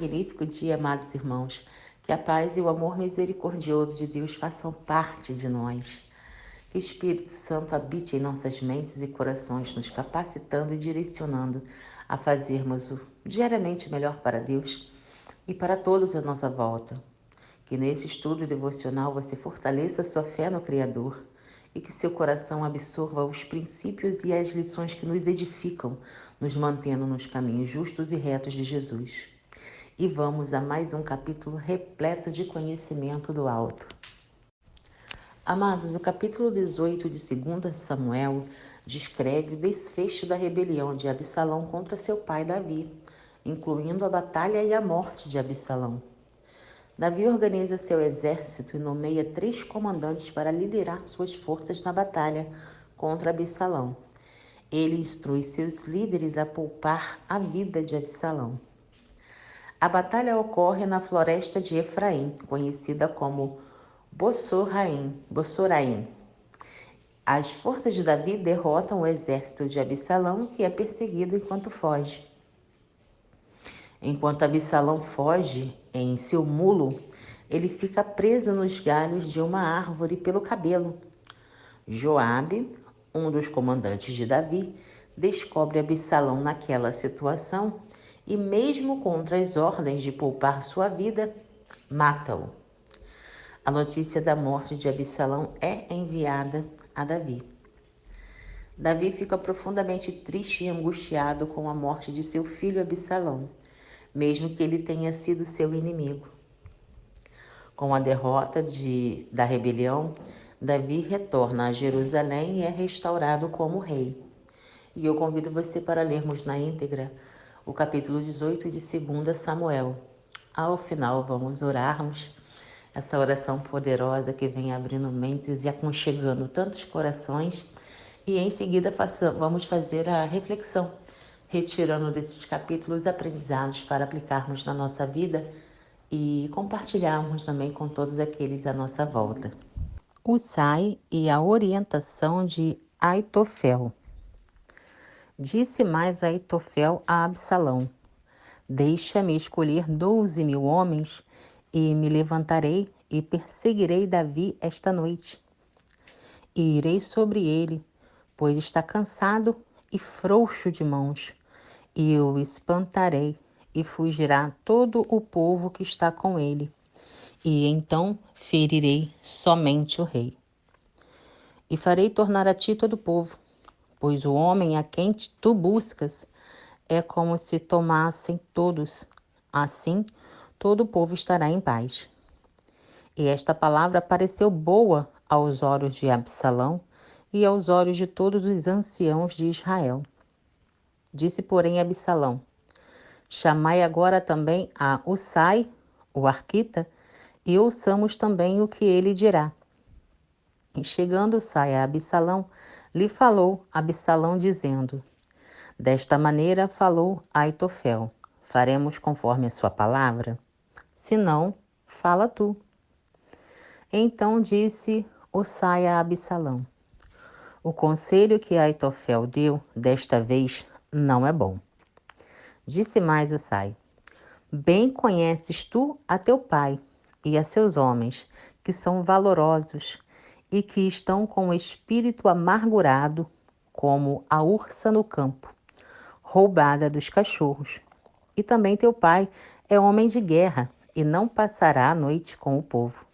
magnífico dia, amados irmãos. Que a paz e o amor misericordioso de Deus façam parte de nós. Que o Espírito Santo habite em nossas mentes e corações, nos capacitando e direcionando a fazermos o diariamente melhor para Deus e para todos à nossa volta. Que nesse estudo devocional você fortaleça sua fé no Criador e que seu coração absorva os princípios e as lições que nos edificam, nos mantendo nos caminhos justos e retos de Jesus. E vamos a mais um capítulo repleto de conhecimento do alto. Amados, o capítulo 18 de 2 Samuel descreve o desfecho da rebelião de Absalão contra seu pai Davi, incluindo a batalha e a morte de Absalão. Davi organiza seu exército e nomeia 3 comandantes para liderar suas forças na batalha contra Absalão. Ele instrui seus líderes a poupar a vida de Absalão. A batalha ocorre na floresta de Efraim, conhecida como Bossoraim. As forças de Davi derrotam o exército de Absalão, que é perseguido enquanto foge. Enquanto Absalão foge em seu mulo, ele fica preso nos galhos de uma árvore pelo cabelo. Joabe, um dos comandantes de Davi, descobre Absalão naquela situação e, mesmo contra as ordens de poupar sua vida, mata-o. A notícia da morte de Absalão é enviada a Davi. Davi fica profundamente triste e angustiado com a morte de seu filho Absalão, mesmo que ele tenha sido seu inimigo. Com a derrota da rebelião, Davi retorna a Jerusalém e é restaurado como rei. E eu convido você para lermos na íntegra o capítulo 18 de 2 Samuel. Ao final, vamos orarmos essa oração poderosa que vem abrindo mentes e aconchegando tantos corações. E em seguida vamos fazer a reflexão, retirando desses capítulos aprendizados para aplicarmos na nossa vida e compartilharmos também com todos aqueles à nossa volta. Husai e a orientação de Aitofel. Disse mais Aitofel a Absalão: deixa-me escolher 12.000 homens e me levantarei e perseguirei Davi esta noite. E irei sobre ele, pois está cansado e frouxo de mãos, e o espantarei, e fugirá todo o povo que está com ele. E então ferirei somente o rei. E farei tornar a ti todo o povo, pois o homem a quem tu buscas é como se tomassem todos. Assim, todo o povo estará em paz. E esta palavra pareceu boa aos olhos de Absalão e aos olhos de todos os anciãos de Israel. Disse, porém, Absalão: chamai agora também a Husai, o arquita, e ouçamos também o que ele dirá. E chegando Husai a Absalão, lhe falou Absalão, dizendo: desta maneira falou Aitofel: faremos conforme a sua palavra? Se não, fala tu. Então disse Husai a Absalão: o conselho que Aitofel deu desta vez não é bom. Disse mais Husai: bem conheces tu a teu pai e a seus homens, que são valorosos e que estão com o espírito amargurado, como a ursa no campo, roubada dos cachorros. E também teu pai é homem de guerra e não passará a noite com o povo.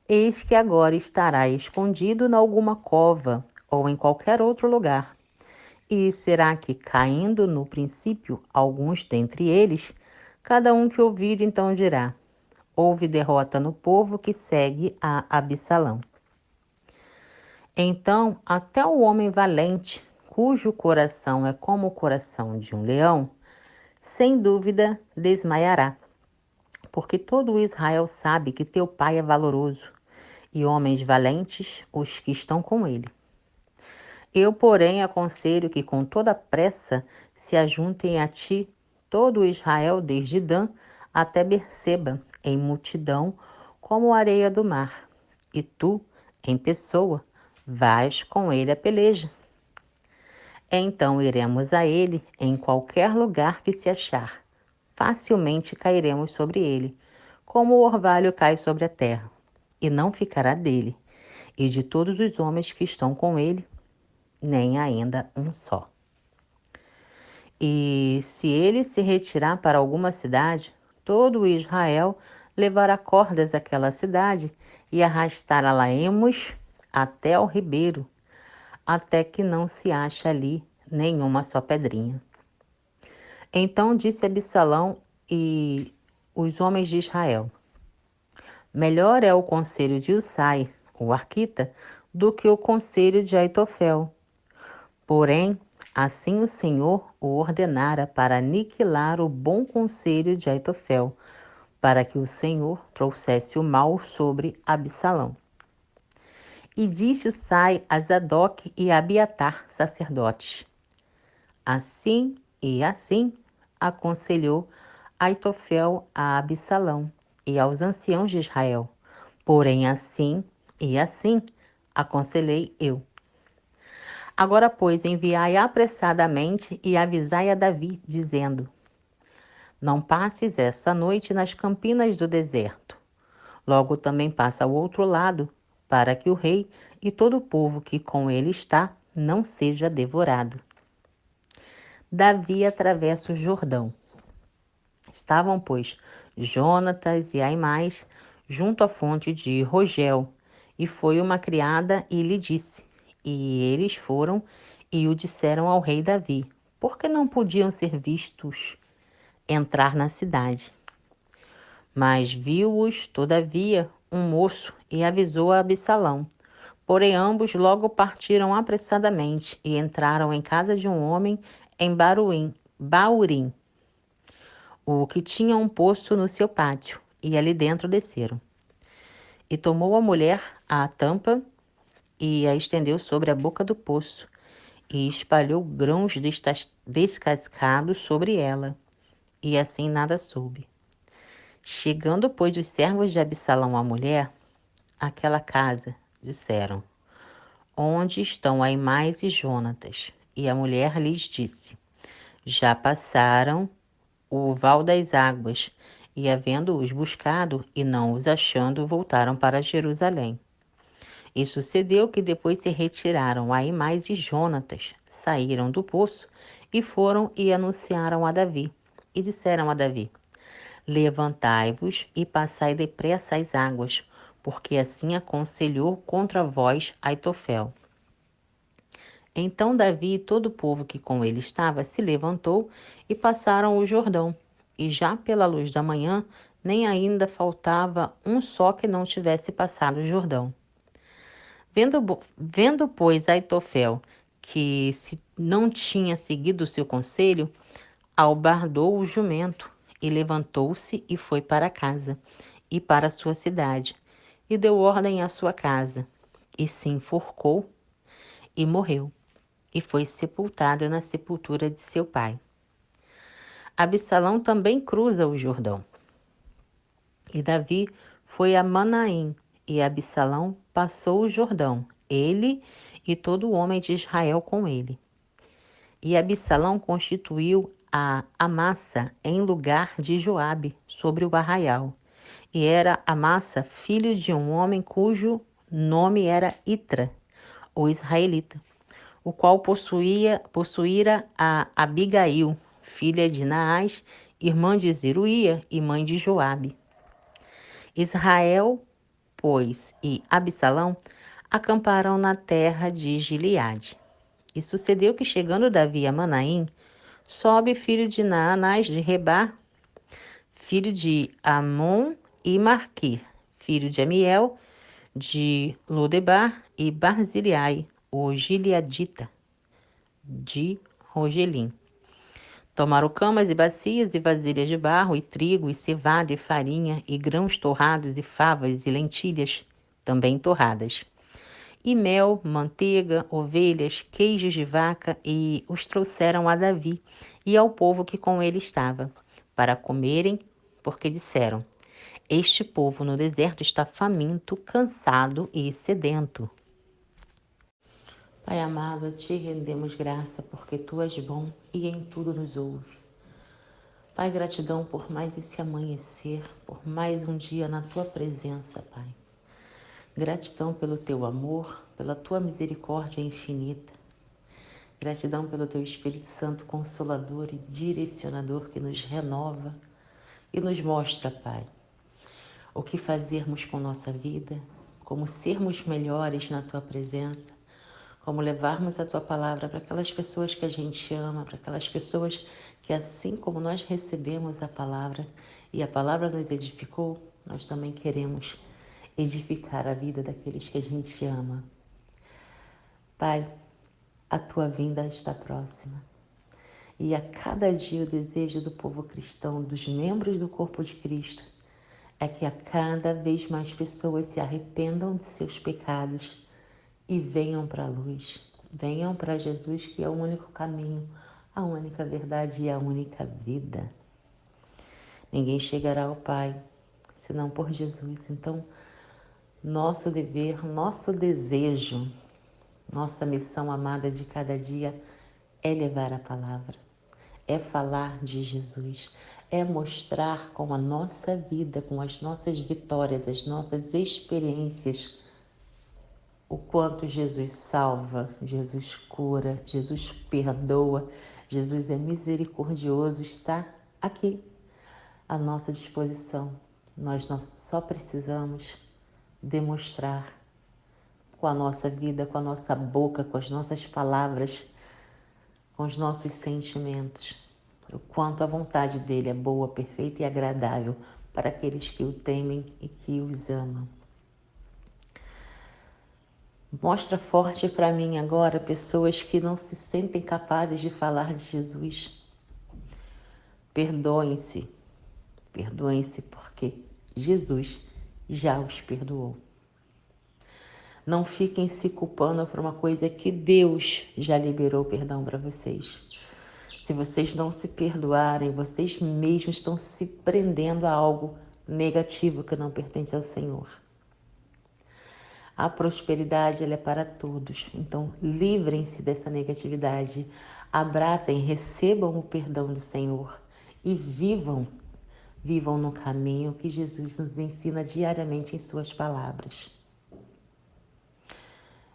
Eis que agora estará escondido em alguma cova ou em qualquer outro lugar. E será que, caindo no princípio alguns dentre eles, cada um que ouvir então dirá: houve derrota no povo que segue a Absalão. Então até o homem valente, cujo coração é como o coração de um leão, sem dúvida desmaiará. Porque todo Israel sabe que teu pai é valoroso, e homens valentes os que estão com ele. Eu, porém, aconselho que com toda pressa se ajuntem a ti todo Israel, desde Dan até Berseba, em multidão, como a areia do mar. E tu, em pessoa, vais com ele à peleja. Então iremos a ele em qualquer lugar que se achar. facilmente cairemos sobre ele, como o orvalho cai sobre a terra, e não ficará dele, e de todos os homens que estão com ele, nem ainda um só. E se ele se retirar para alguma cidade, todo Israel levará cordas àquela cidade e arrastará-la-emos até ao ribeiro, até que não se ache ali nenhuma só pedrinha. Então disse Absalão e os homens de Israel: melhor é o conselho de Usai, o arquita, do que o conselho de Aitofel. Porém, assim o Senhor o ordenara para aniquilar o bom conselho de Aitofel, para que o Senhor trouxesse o mal sobre Absalão. E disse Usai a Zadok e a Abiatar, sacerdotes: assim e assim aconselhou Aitofel a Absalão e aos anciãos de Israel. Porém, assim e assim aconselhei eu. Agora, pois, enviai apressadamente e avisai a Davi, dizendo: não passes essa noite nas campinas do deserto. Logo também passa ao outro lado, para que o rei e todo o povo que com ele está não seja devorado. Davi atravessa o Jordão. Estavam, pois, Jonatas e Aimás junto à fonte de Rogel, e foi uma criada e lhe disse. E eles foram e o disseram ao rei Davi, porque não podiam ser vistos entrar na cidade. Mas viu-os, todavia, um moço e avisou a Absalão. Porém, ambos logo partiram apressadamente e entraram em casa de um homem em Baurim, o que tinha um poço no seu pátio, e ali dentro desceram. E tomou a mulher a tampa e a estendeu sobre a boca do poço, e espalhou grãos descascados sobre ela, e assim nada soube. Chegando, pois, os servos de Absalão à mulher, àquela casa, disseram: onde estão Aimás e Jonatas? E a mulher lhes disse: já passaram o val das águas, e havendo-os buscado e não os achando, voltaram para Jerusalém. E sucedeu que depois se retiraram Aimás e Jonatas, saíram do poço e foram e anunciaram a Davi. E disseram a Davi: levantai-vos e passai depressa as águas, porque assim aconselhou contra vós Aitofel. Então Davi e todo o povo que com ele estava se levantou e passaram o Jordão. E já pela luz da manhã, nem ainda faltava um só que não tivesse passado o Jordão. Vendo, pois, Aitofel que se não tinha seguido o seu conselho, albardou o jumento e levantou-se e foi para casa e para a sua cidade e deu ordem à sua casa e se enforcou e morreu e foi sepultado na sepultura de seu pai. Absalão também cruza o Jordão. E Davi foi a Manaim, e Absalão passou o Jordão, ele e todo o homem de Israel com ele. E Absalão constituiu a Amassa em lugar de Joabe sobre o arraial. E era Amassa filho de um homem cujo nome era Itra, o israelita, o qual possuíra a Abigail, filha de Naás, irmã de Zeruía e mãe de Joabe. Israel, pois, e Absalão acamparam na terra de Gileade. E sucedeu que, chegando Davi a Manaim, sobe filho de Naanás de Rebar, filho de Amon e Marquir, filho de Amiel, de Lodebar e Barziliai, o Gileadita, de Rogelim. Tomaram camas e bacias e vasilhas de barro, e trigo, e cevada, e farinha, e grãos torrados, e favas, e lentilhas, também torradas. E mel, manteiga, ovelhas, queijos de vaca, e os trouxeram a Davi e ao povo que com ele estava, para comerem, porque disseram: este povo no deserto está faminto, cansado e sedento. Pai amado, te rendemos graça, porque tu és bom e em tudo nos ouve. Pai, gratidão por mais esse amanhecer, por mais um dia na Tua presença, Pai. Gratidão pelo Teu amor, pela Tua misericórdia infinita. Gratidão pelo Teu Espírito Santo Consolador e Direcionador que nos renova e nos mostra, Pai, o que fazermos com nossa vida, como sermos melhores na Tua presença, como levarmos a Tua palavra para aquelas pessoas que a gente ama, para aquelas pessoas que, assim como nós recebemos a palavra e a palavra nos edificou, nós também queremos edificar a vida daqueles que a gente ama. Pai, a Tua vinda está próxima. E a cada dia o desejo do povo cristão, dos membros do corpo de Cristo, é que a cada vez mais pessoas se arrependam de seus pecados e venham para a luz, venham para Jesus, que é o único caminho, a única verdade e a única vida. Ninguém chegará ao Pai senão por Jesus. Então, nosso dever, nosso desejo, nossa missão amada de cada dia é levar a palavra, é falar de Jesus, é mostrar com a nossa vida, com as nossas vitórias, as nossas experiências, o quanto Jesus salva, Jesus cura, Jesus perdoa, Jesus é misericordioso, está aqui à nossa disposição. Nós só precisamos demonstrar com a nossa vida, com a nossa boca, com as nossas palavras, com os nossos sentimentos, o quanto a vontade dele é boa, perfeita e agradável para aqueles que o temem e que os amam. Mostra forte para mim agora pessoas que não se sentem capazes de falar de Jesus. Perdoem-se, perdoem-se porque Jesus já os perdoou. Não fiquem se culpando por uma coisa que Deus já liberou perdão para vocês. Se vocês não se perdoarem, vocês mesmos estão se prendendo a algo negativo que não pertence ao Senhor. A prosperidade, ela é para todos. Então, livrem-se dessa negatividade. Abracem, recebam o perdão do Senhor e vivam no caminho que Jesus nos ensina diariamente em suas palavras.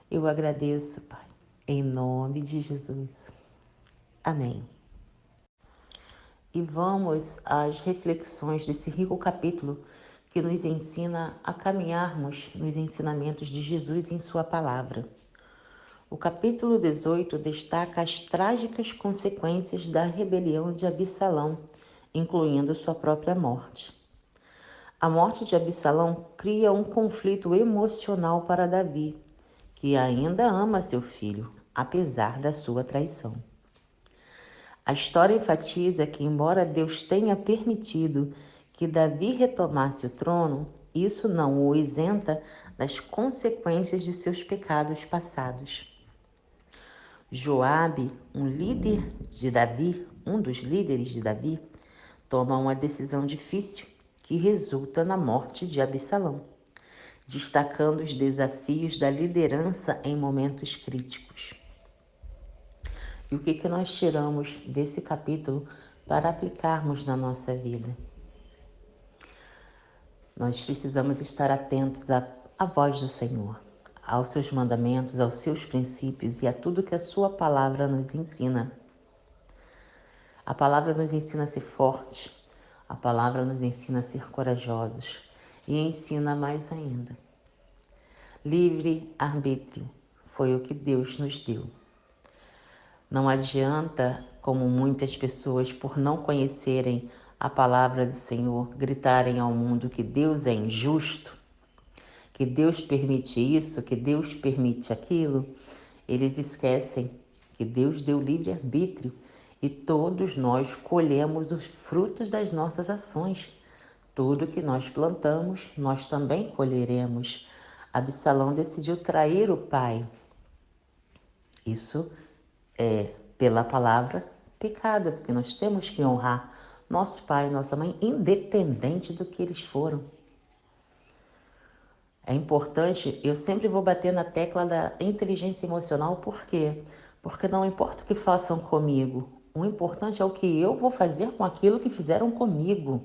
Eu agradeço, Pai, em nome de Jesus. Amém. E vamos às reflexões desse rico capítulo que nos ensina a caminharmos nos ensinamentos de Jesus em sua palavra. O capítulo 18 destaca as trágicas consequências da rebelião de Absalão, incluindo sua própria morte. A morte de Absalão cria um conflito emocional para Davi, que ainda ama seu filho, apesar da sua traição. A história enfatiza que, embora Deus tenha permitido que Davi retomasse o trono, isso não o isenta das consequências de seus pecados passados. Joabe, um dos líderes de Davi, toma uma decisão difícil que resulta na morte de Absalão, destacando os desafios da liderança em momentos críticos. E o que nós tiramos desse capítulo para aplicarmos na nossa vida? Nós precisamos estar atentos à voz do Senhor, aos seus mandamentos, aos seus princípios e a tudo que a sua palavra nos ensina. A palavra nos ensina a ser fortes, a palavra nos ensina a ser corajosos e ensina mais ainda. Livre arbítrio foi o que Deus nos deu. Não adianta, como muitas pessoas, por não conhecerem a palavra do Senhor, gritarem ao mundo que Deus é injusto, que Deus permite isso, que Deus permite aquilo. Eles esquecem que Deus deu livre-arbítrio e todos nós colhemos os frutos das nossas ações. Tudo que nós plantamos, nós também colheremos. Absalão decidiu trair o pai. Isso é, pela palavra, pecado, porque nós temos que honrar nosso pai e nossa mãe, independente do que eles foram. É importante, eu sempre vou bater na tecla da inteligência emocional, por quê? Porque não importa o que façam comigo, O importante é o que eu vou fazer com aquilo que fizeram comigo.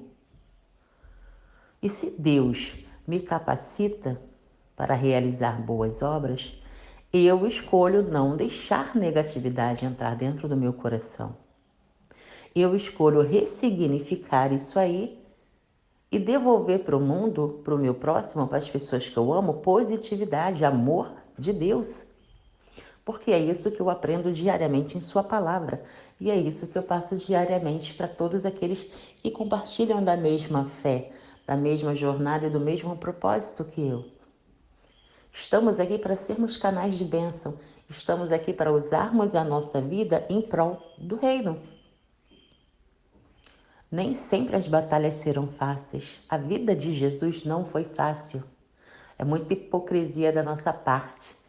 E se Deus me capacita para realizar boas obras, eu escolho não deixar negatividade entrar dentro do meu coração. Eu escolho ressignificar isso aí e devolver para o mundo, para o meu próximo, para as pessoas que eu amo, positividade, amor de Deus. Porque é isso que eu aprendo diariamente em sua palavra. E é isso que eu passo diariamente para todos aqueles que compartilham da mesma fé, da mesma jornada e do mesmo propósito que eu. Estamos aqui para sermos canais de bênção. Estamos aqui para usarmos a nossa vida em prol do reino. Nem sempre as batalhas serão fáceis. A vida de Jesus não foi fácil. É muita hipocrisia da nossa parte.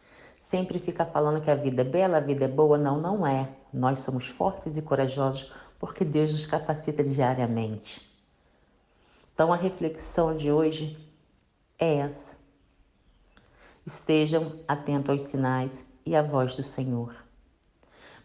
Sempre fica falando que a vida é bela, a vida é boa. Não, não é. Nós somos fortes e corajosos porque Deus nos capacita diariamente. Então a reflexão de hoje é essa. Estejam atentos aos sinais e à voz do Senhor.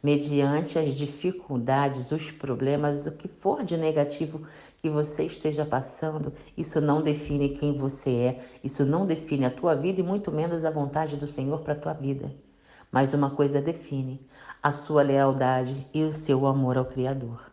Mediante as dificuldades, os problemas, o que for de negativo que você esteja passando, isso não define quem você é, isso não define a tua vida e muito menos a vontade do Senhor para a tua vida. Mas uma coisa define: a sua lealdade e o seu amor ao Criador.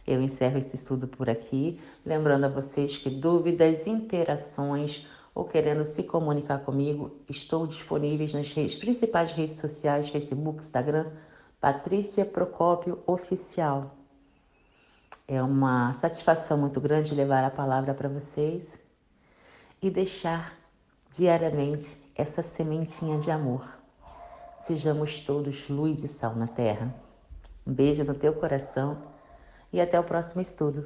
Eu encerro esse estudo por aqui, lembrando a vocês que dúvidas, interações ou querendo se comunicar comigo, estou disponível nas principais redes sociais, Facebook, Instagram, Patrícia Procópio Oficial. É uma satisfação muito grande levar a palavra para vocês e deixar diariamente essa sementinha de amor. Sejamos todos luz e sal na terra. Um beijo no teu coração e até o próximo estudo.